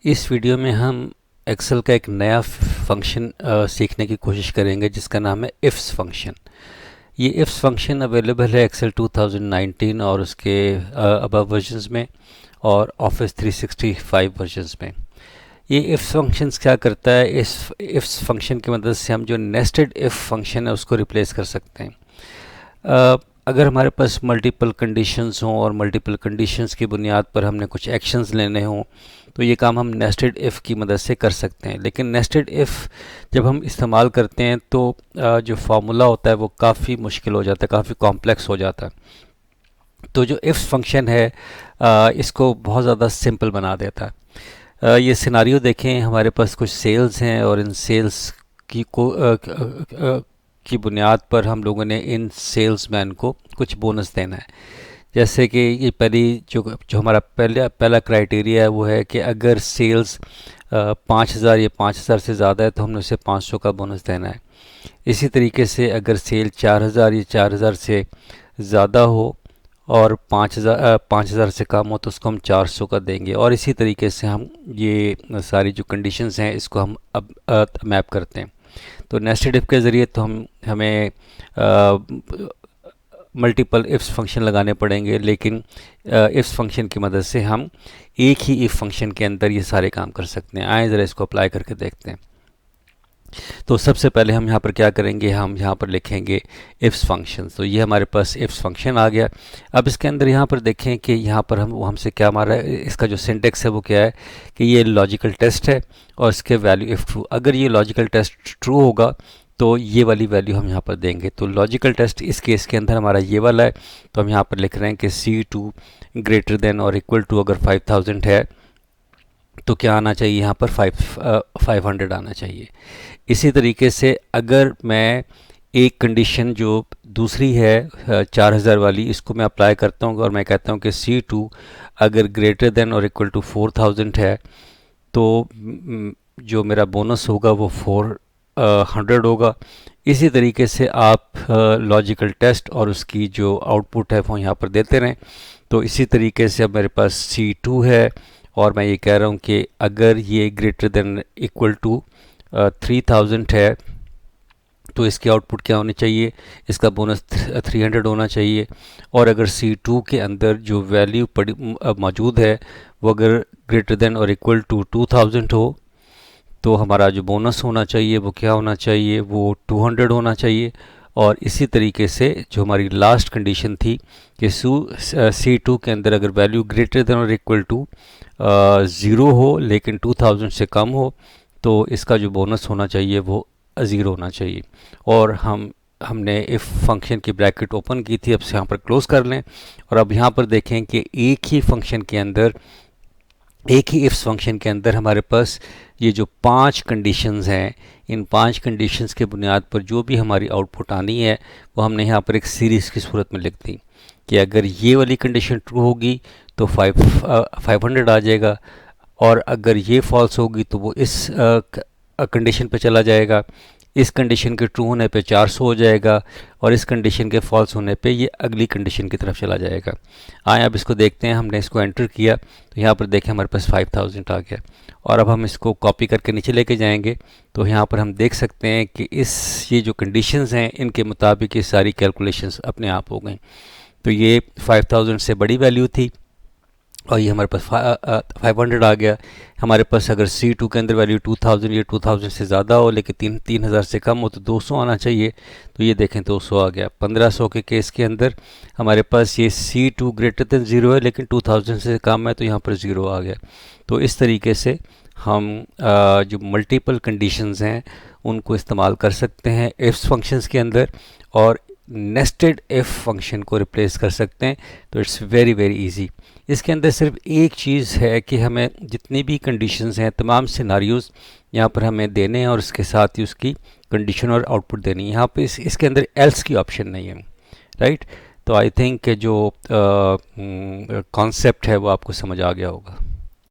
इस वीडियो में हम एक्सेल का एक नया फंक्शन सीखने की कोशिश करेंगे जिसका नाम है इफ्स फंक्शन। ये इफ्स फंक्शन अवेलेबल है एक्सेल 2019 और उसके अबव वर्जन्स में और ऑफिस 365 वर्जन्स में। ये इफ्स फंक्शंस क्या करता है, इस इफ्स फंक्शन की मदद से हम जो नेस्टेड इफ फंक्शन है उसको रिप्लेस कर सकते हैं। अगर हमारे पास मल्टीपल कंडीशंस हों और मल्टीपल कंडीशंस की बुनियाद पर हमने कुछ एक्शंस लेने हों तो ये काम हम नेस्टेड इफ़ की मदद से कर सकते हैं। लेकिन नेस्टेड इफ़ जब हम इस्तेमाल करते हैं तो जो फार्मूला होता है वो काफ़ी मुश्किल हो जाता है, काफ़ी कॉम्प्लेक्स हो जाता है। तो जो इफ्स फंक्शन है इसको बहुत ज़्यादा सिंपल बना देता है। ये सिनारियो देखें, हमारे पास कुछ सेल्स हैं और इन सेल्स की बुनियाद पर हम लोगों ने इन सेल्समैन को कुछ बोनस देना है। जैसे कि ये पहली जो हमारा पहला क्राइटेरिया है वो है कि अगर सेल्स 5,000 या 5,000 से ज़्यादा है तो हमने उसे 500 का बोनस देना है। इसी तरीके से अगर सेल 4,000 या 4,000 से ज़्यादा हो और 5,000 से कम हो तो उसको हम 400 का देंगे। और इसी तरीके से हम ये सारी जो कंडीशंस हैं इसको हम अब मैप करते हैं। तो नेस्टेड इफ के ज़रिए तो हमें मल्टीपल इफ्स फंक्शन लगाने पड़ेंगे, लेकिन इफ्स फंक्शन की मदद से हम एक ही इफ फंक्शन के अंदर ये सारे काम कर सकते हैं। आए ज़रा इसको अप्लाई करके देखते हैं। तो सबसे पहले हम यहाँ पर क्या करेंगे, हम यहाँ पर लिखेंगे इफ्स फंक्शन। तो ये हमारे पास इफ्स फंक्शन आ गया। अब इसके अंदर यहाँ पर देखें कि यहाँ पर हमसे क्या मार रहा है, इसका जो सिंटेक्स है वो क्या है कि ये लॉजिकल टेस्ट है और इसके वैल्यू इफ़ ट्रू। अगर ये लॉजिकल टेस्ट ट्रू होगा तो ये वाली वैल्यू हम यहाँ पर देंगे। तो लॉजिकल टेस्ट इस केस के अंदर हमारा ये वाला है। तो हम यहाँ पर लिख रहे हैं कि C2 ग्रेटर देन और इक्वल टू अगर 5,000 है तो क्या आना चाहिए, यहाँ पर 500 आना चाहिए। इसी तरीके से अगर मैं एक कंडीशन जो दूसरी है 4,000 वाली, इसको मैं अप्लाई करता हूँ और मैं कहता हूँ कि C2 अगर ग्रेटर देन और इक्वल टू 4,000 है तो जो मेरा बोनस होगा वो 400 होगा। इसी तरीके से आप लॉजिकल टेस्ट और उसकी जो आउटपुट है वो यहाँ पर देते रहें। तो इसी तरीके से अब मेरे पास C2 है और मैं ये कह रहा हूँ कि अगर ये ग्रेटर देन इक्वल टू 3,000 है तो इसकी आउटपुट क्या होनी चाहिए, इसका बोनस 300 होना चाहिए। और अगर C2 के अंदर जो वैल्यू मौजूद है वो अगर ग्रेटर देन और इक्वल टू 2,000 हो तो हमारा जो बोनस होना चाहिए वो क्या होना चाहिए, वो 200 होना चाहिए। और इसी तरीके से जो हमारी लास्ट कंडीशन थी कि C2 के अंदर अगर वैल्यू ग्रेटर देन और इक्वल टू 0 हो लेकिन 2,000 से कम हो तो इसका जो बोनस होना चाहिए वो 0 होना चाहिए। और हमने इफ़ फंक्शन की ब्रैकेट ओपन की थी, अब से यहाँ पर क्लोज कर लें। और अब यहाँ पर देखें कि एक ही फंक्शन के अंदर, एक ही इफ्स फंक्शन के अंदर हमारे पास ये जो 5 कंडीशंस हैं, इन 5 कंडीशंस के बुनियाद पर जो भी हमारी आउटपुट आनी है वो हमने यहाँ पर एक सीरीज़ की सूरत में लिख दी कि अगर ये वाली कंडीशन ट्रू होगी तो 500 आ जाएगा और अगर ये फॉल्स होगी तो वो इस कंडीशन पे चला जाएगा, इस कंडीशन के ट्रू होने पे 400 हो जाएगा और इस कंडीशन के फॉल्स होने पे ये अगली कंडीशन की तरफ चला जाएगा। आए अब इसको देखते हैं। हमने इसको एंटर किया तो यहाँ पर देखें हमारे पास 5,000 आ गया। और अब हम इसको कॉपी करके नीचे लेके जाएंगे तो यहाँ पर हम देख सकते हैं कि ये जो कंडीशंस हैं इनके मुताबिक ये सारी कैलकुलेशंस अपने आप हो गई। तो ये 5,000 से बड़ी वैल्यू थी और ये हमारे पास 500 आ गया। हमारे पास अगर C2 के अंदर वैल्यू 2,000 या 2,000 से ज़्यादा हो लेकिन 3,000 से कम हो तो 200 आना चाहिए। तो ये देखें 200 आ गया। 1,500 के केस के अंदर हमारे पास ये C2 ग्रेटर देन 0 है लेकिन 2,000 से कम है तो यहाँ पर 0 आ गया। तो इस तरीके से हम जो मल्टीपल कंडीशंस हैं उनको इस्तेमाल कर सकते हैं इफ्स फंक्शंस के अंदर और नेस्टेड इफ फंक्शन को रिप्लेस कर सकते हैं। तो इट्स वेरी वेरी इजी। इसके अंदर सिर्फ एक चीज़ है कि हमें जितनी भी कंडीशंस हैं तमाम सिनारियोज़ यहाँ पर हमें देने हैं और इसके साथ ही उसकी कंडीशन और आउटपुट देनी है। यहाँ पे इसके अंदर एल्स की ऑप्शन नहीं है, राइट। तो आई थिंक जो कॉन्सेप्ट है वो आपको समझ आ गया होगा।